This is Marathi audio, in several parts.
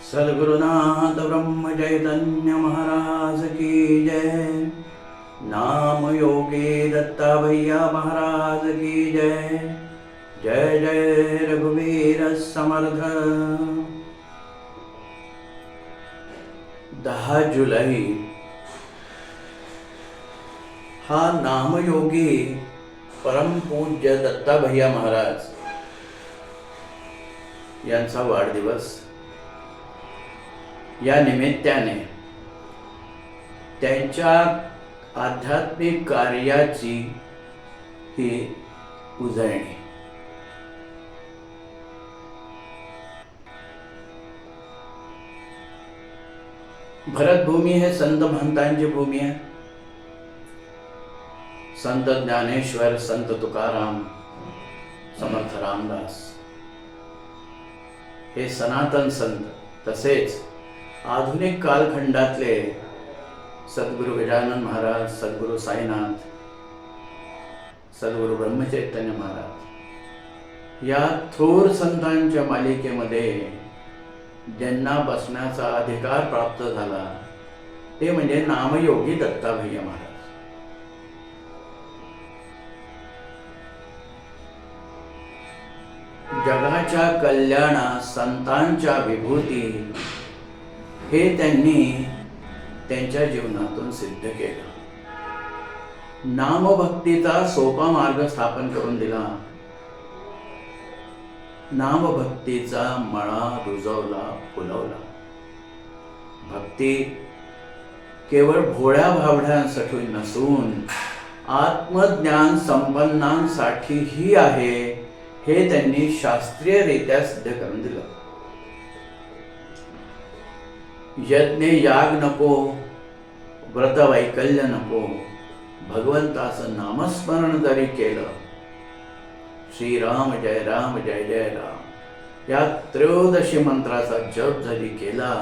सद्गुरुनाथ ब्रह्म चैतन्य महाराज की जय। नाम योगी दत्ता भैया महाराज की जय। जय जय रघुवीर समर्थ। 10 जुलै हा नामयोगी परमपूज्य दत्ता भैया महाराज यांचा वाढदिवस। या निमित्ताने त्यांच्या आध्यात्मिक कार्याची ही उजळणी। भरतभूमी हे संत महंतांची भूमी आहे। संत ज्ञानेश्वर, संत तुकाराम, समर्थ रामदास हे सनातन संत, तसेच आधुनिक कालखंडातले सद्गुरु गजानन महाराज, सद्गुरु साईनाथ, सद्गुरु ब्रह्मचैतन्य महाराज या थोर संतांच्या मालिकेमध्ये ज्यांना बसण्याचा अधिकार प्राप्त झाला ते म्हणजे नामयोगी दत्ता भैया महाराज। जगाच्या कल्याणात संतांच्या विभूती हे त्यांनी त्यांच्या जीवनातून सिद्ध केलं। नामभक्तीचा सोपा मार्ग स्थापन करून दिला। नामभक्तीचा मळा रुजवला, फुलवला। भक्ती केवळ भोळ्या भाबड्यांसाठी नसून आत्मज्ञान संपन्नांसाठीही आहे हे त्यांनी शास्त्रीयरित्या सिद्ध करून दिलं। यज्ञ याग नको, व्रत वैकल्य नको, भगवंताचं नामस्मरण जरी केलं, श्रीराम जय राम जय जय राम या त्रयोदशी मंत्राचा जप जरी केला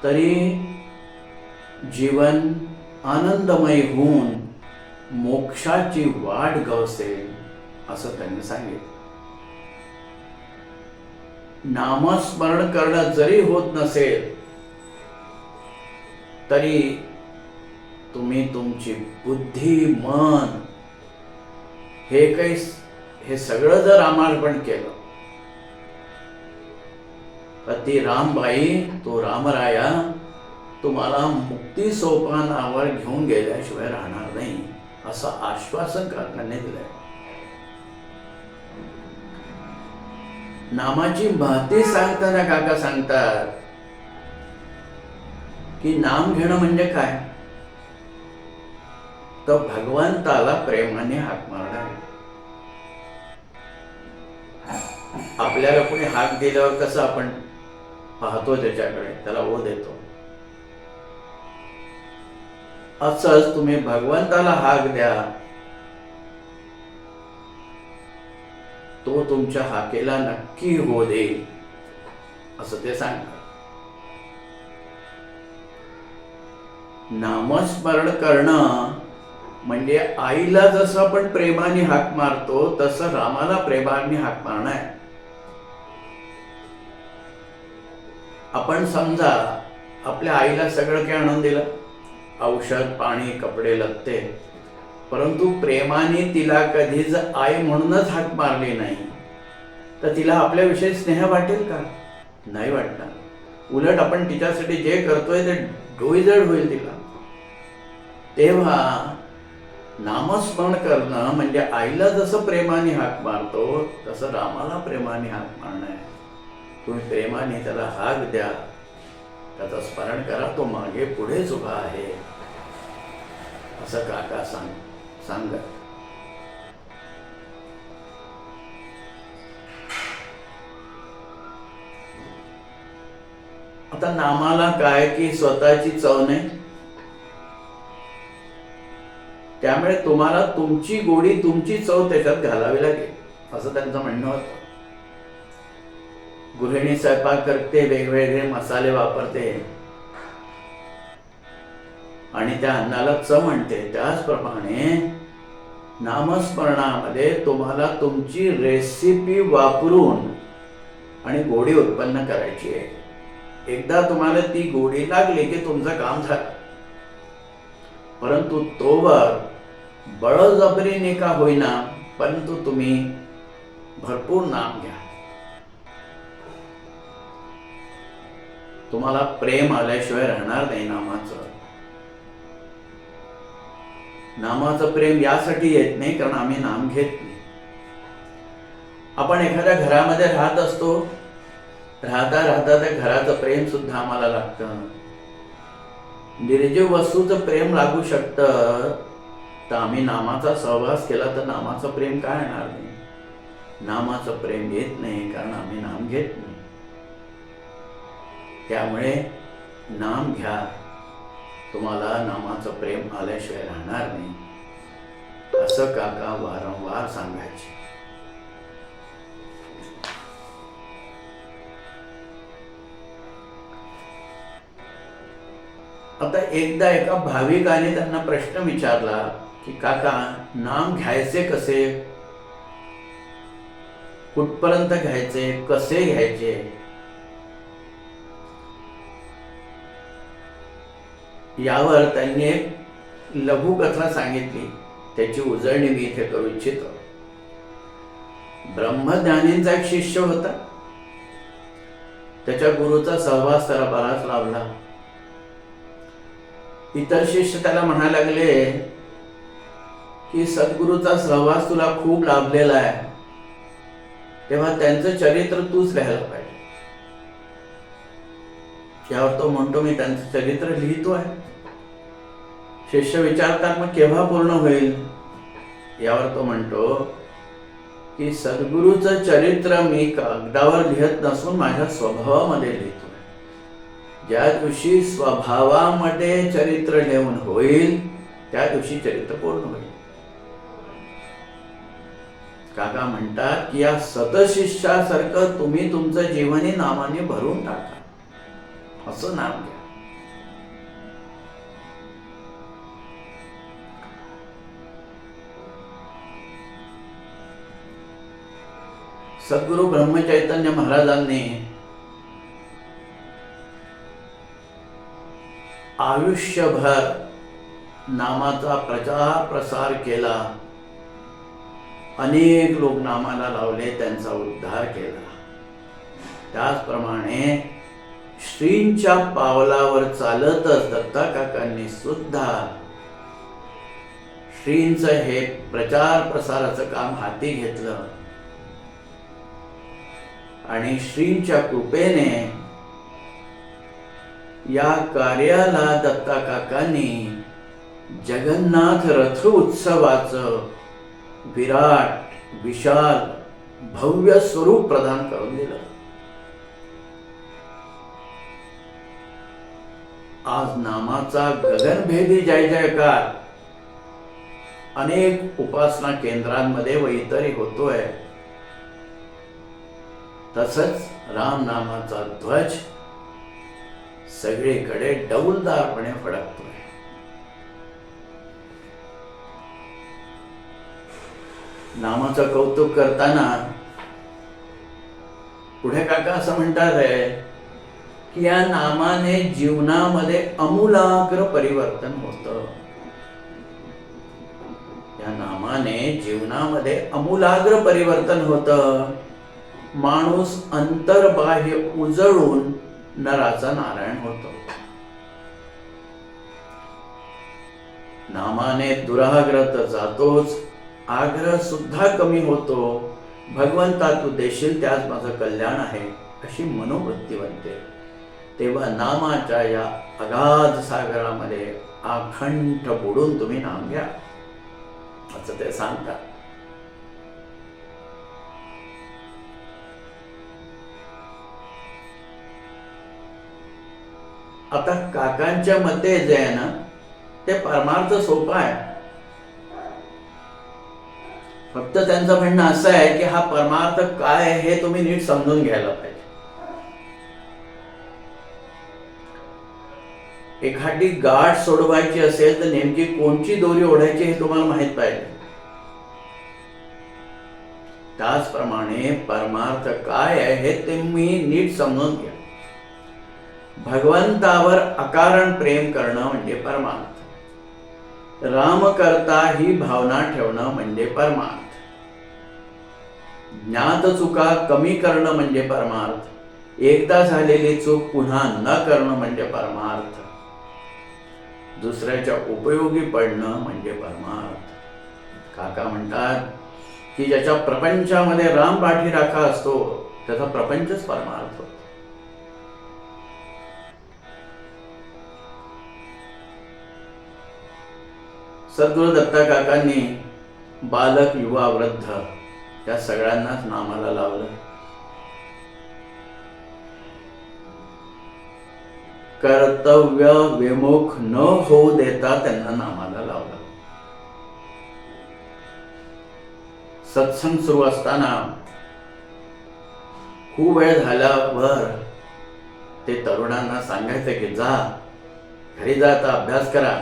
तरी जीवन आनंदमय होऊन मोक्षाची वाट गवसेल असं त्यांनी सांगितलं। नामस्मरण करणं जरी होत नसेल तरी तुम्ही तुमची बुद्धी, मन हे सगळं जर रामार्पण केलं तर ती रामबाई, तो रामराया तुम्हाला मुक्ती सोपानावर घेऊन गेल्याशिवाय राहणार नाही असं आश्वासन काकांनी दिलंय। नामाची महती सांगताना काका सांगतात की नाम घेणं म्हणजे काय, तर भगवंताला प्रेमाने हाक मारणार। आपल्याला कोणी हाक दिल्यावर कसं आपण पाहतो त्याच्याकडे, त्याला ओ देतो, असंच तुम्ही भगवंताला हाक द्या, तो तुमच्या हाकेला नक्की हो देईल असं ते सांगतात। नामस्मरण करणं म्हणजे आईला जसं आपण प्रेमाने हाक मारतो तसं रामाला प्रेमाने हाक मारणं आहे। आपण समजा आपल्या आईला सगळं काही आणून दिलं, औषध, पाणी, कपडे, लत्ते, परंतु प्रेमाने तिला कधीच आई म्हणूनच हाक मारली नाही तर तिला आपल्याविषयी स्नेह वाटेल का? नाही वाटणार। उलट आपण तिच्यासाठी जे करतोय ते डोईजड होईल तिला। तेव्हा नामस्मरण करणं म्हणजे आईला जसं प्रेमाने हाक मारतो तसं रामाला प्रेमाने हाक मारणं आहे। तुम्ही प्रेमाने त्याला हाक द्या, त्याचं स्मरण करा, तो मागे पुढेच उभा आहे असं काका सांगत। आता नामाला काय की स्वतःची चव नाही, त्यामुळे तुम्हाला तुमची गोडी, तुमची चव त्याच्यात घालावी लागेल असं त्यांचं म्हणणं होतं। गृहिणी स्वयंपाक करते, वेगवेगळे मसाले वापरते आणि त्या अन्नाला चव म्हणते, त्याचप्रमाणे नामस्मरणामध्ये तुम्हाला तुमची रेसिपी वापरून आणि गोडी उत्पन्न करायची आहे। एकदा तुम्हाला ती गोडी लागली की तुमचं काम झालं. परंतु तोवर बळजबरीने का होईना, परंतु तुम्ही भरपूर नाम घ्या. तुम्हाला प्रेम आल्याशिवाय राहणार नाही नामाचं. नामाचं प्रेम यासाठी येत नाही कारण आम्ही नाम घेत नाही. आपण एखाद्या घरामध्ये राहत असतो, राहता राहता त्या घराचं प्रेम सुद्धा आम्हाला लागतं. निर्जीव वस्तूचं प्रेम लागू शकतं, तर आम्ही नामाचा सहवास केला तर नामाचं प्रेम काय येणार नाही. नामाचं प्रेम येत नाही कारण आम्ही नाम घेत नाही. त्यामुळे नाम घ्या, तुम्हाला नामाचं प्रेम आल्याशिवाय राहणार नाही, असं काका वारंवार सांगायचे. आता एकदा एका भाविकाने त्यांना प्रश्न विचारला की काका, नाम घ्यायचे कसे, कुठपर्यंत घ्यायचे, कसे घ्यायचे. यावर त्यांनी एक लघुकथा सांगितली, त्याची उजळणी मी इथे करू इच्छितो. ब्रह्मज्ञानींचा एक शिष्य होता. त्याच्या गुरुचा सहवास त्याला बराच लाभला. इतर शिष्य त्याला म्हणायला लागले की सद्गुरूचा सहवास तुला खूप लाभलेला आहे, तेव्हा त्यांचं चरित्र तूच लिहायला पाहिजे. यावर तो म्हणतो, मी त्यांचं चरित्र लिहितो आहे. शिष्य विचारतात, मग केव्हा पूर्ण होईल. यावर तो म्हणतो की सद्गुरूचं चरित्र मी कागदावर लिहत नसून माझ्या स्वभावामध्ये लिहितो. ज्या दिवशी स्वभावामध्ये चरित्र लिहून होईल त्या दिवशी चरित्र पूर्ण होईल. काका म्हणतात की या सतशिष्यासारखं तुम्ही तुमचं जीवनही नामाने भरून टाका, असं नाम घ्या. सद्गुरु ब्रह्मचैतन्य महाराजांनी आयुष्यभर नामाचा प्रचार प्रसार केला. अनेक लोक नामाला लावले, त्यांचा उद्धार केला. त्याचप्रमाणे श्रींच्या पावलावर चालतच दत्ता काकांनी सुद्धा श्रींचं हे प्रचार प्रसाराचं काम हाती घेतलं आणि श्रींच्या कृपेने या कार्याला दत्ता काकांनी जगन्नाथ रथ उत्सवाचं विराट विशाल भव्य स्वरूप प्रदान करून दिलं. आज नामाचा गगनभेदी जय जयकार अनेक उपासना केंद्रांमध्ये व इतरही होतोय. तसंच राम नामाचा ध्वज सगळीकडे डौलदारपणे फडकतोय. नामाचं कौतुक करताना पुढे काका असं म्हणतात आहे की या नामाने जीवनामध्ये आमूलाग्र परिवर्तन होतं. या नामाने जीवनामध्ये आमूलाग्र परिवर्तन होतं. माणूस अंतर्बाह्य उजळून नराचा नारायण होतो. नामाने दुराग्रह तर जातोच, आग्रह सुद्धा कमी होतो. भगवंता तू देशील त्याच माझं कल्याण आहे अशी मनोवृत्ती बनते. तेव्हा नामाच्या या अगाध सागरामध्ये अखंड बुडून तुम्ही नाम घ्या, असं ते सांगतात. आता काकांच्या मते जे आहे ना, ते परमार्थ सोपा आहे. फक्त त्यांचं म्हणणं असं आहे की हा परमार्थ काय आहे हे तुम्ही नीट समजून घ्यायला पाहिजे. एखादी गाठ सोडवायची असेल तर नेमकी कोणची दोरी ओढायची हे तुम्हाला माहित पाहिजे. त्याचप्रमाणे परमार्थ काय आहे हे तुम्ही नीट समजून घ्या. भगवंतावर अकारण प्रेम करणं म्हणजे परमार्थ. राम करता ही भावना ठेवणं म्हणजे परमार्थ. ज्ञात चुका कमी करणं म्हणजे परमार्थ. एकदा झालेली चूक पुन्हा न करणं म्हणजे परमार्थ. दुसऱ्याच्या उपयोगी पडणं म्हणजे परमार्थ. काका म्हणतात की ज्याच्या प्रपंचामध्ये राम पाठीराखा असतो त्याचा प्रपंचच परमार्थ होतो. सद्गुरु दत्ता काकांनी बालक, युवा, वृद्ध या सगळ्यांनाच नामाला लावलं. कर्तव्य विमुख न होऊ देता त्यांना नामाला लावलं. सत्संग सुरू असताना खूप वेळ झाल्यावर ते तरुणांना सांगायचं की जा घरी जा, आता अभ्यास करा,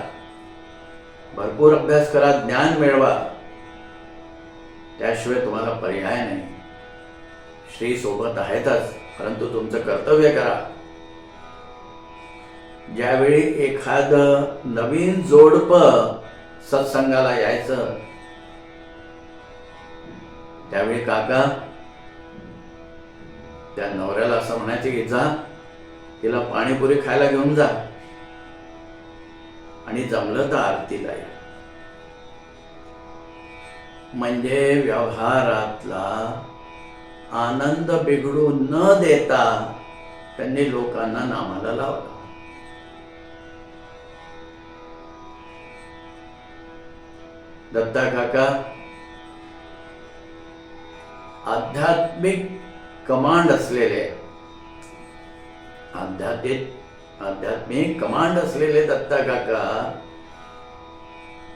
भरपूर अभ्यास करा, ज्ञान मिळवा, त्याशिवाय तुम्हाला पर्याय नाही. श्री सोबत आहेतच, परंतु तुमचं कर्तव्य करा. ज्यावेळी एखादं नवीन जोडपं सत्संगाला यायचं त्यावेळी काका त्या नवऱ्याला असं म्हणायचे की जा तिला पाणीपुरी खायला घेऊन जा आणि जमलं तर आरतीला या. म्हणजे व्यवहारातला आनंद बिघडू न देता त्यांनी लोकांना नामाला लावलं. दत्ता काका आध्यात्मिक कमांड असलेले, आध्यात्मिक कमांड असलेले दत्ता काका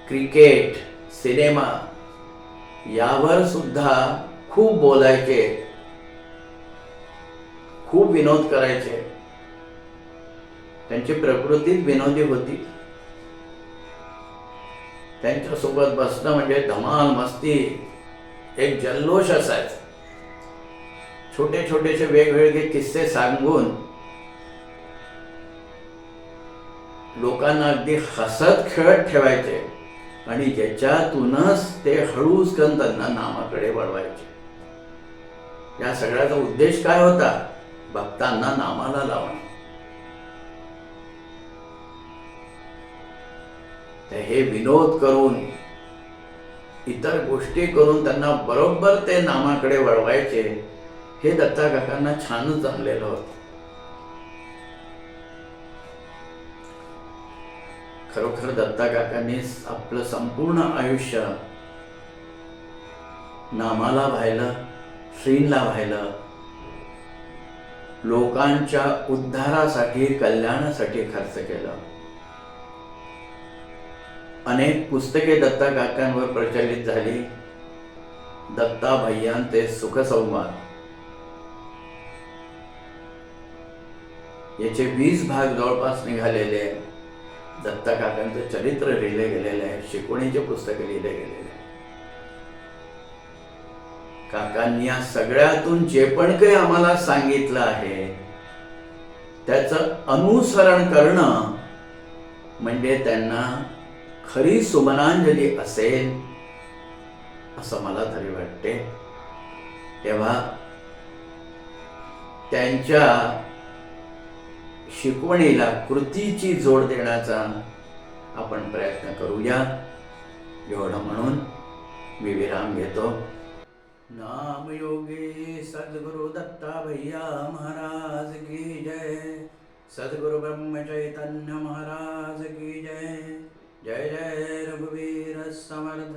क्रिकेट, सिनेमा यावर सुद्धा खूप बोलायचे, खूप विनोद करायचे. त्यांची प्रकृतीच विनोदी होती. त्यांच्यासोबत बसणं म्हणजे धमाल मस्ती, एक जल्लोष असायचा. छोटे छोटेसे वेगवेगळे किस्से सांगून लोकांना अगदी हसत खेळत ठेवायचे आणि ज्याच्यातूनच ते हळूच त्यांना नामाकडे वळवायचे. या सगळ्याचा उद्देश काय होता? भक्तांना नामाला लावणे. हे विनोद करून, इतर गोष्टी करून त्यांना बरोबर ते नामाकडे वळवायचे. हे दत्ता काकांना छानच जमलेलं होतं. खरोखर दत्ता काकांनी आपलं संपूर्ण आयुष्य नामाला व्हायला, श्रींला व्हायला, लोकांच्या उद्धारासाठी, कल्याणासाठी खर्च केलं. अनेक पुस्तके दत्ता काकांवर प्रचलित झाली. दत्ता भैयांचे सुखसंवाद याचे 20 भाग जवळपास निघालेले. दत्ता काकांचं चरित्र लिहिले गेलेले आहे, शिकवणीचे पुस्तक लिहिले गेलेले आहे. काकांनी या सगळ्यातून जे पण काही आम्हाला सांगितलं आहे त्याचं अनुसरण करणं म्हणजे त्यांना खरी सुमनांजली असेल असं मला तरी वाटते. तेव्हा त्यांच्या शिकवणीला कृतीची जोड देण्याचा आपण प्रयत्न करूया. एवढं म्हणून मी विराम घेतो. नाम योगी सद्गुरु दत्ता भैया महाराज की जय. सद्गुरु ब्रह्म चैतन्य महाराज की जय. जय जय रघुवीर समर्थ.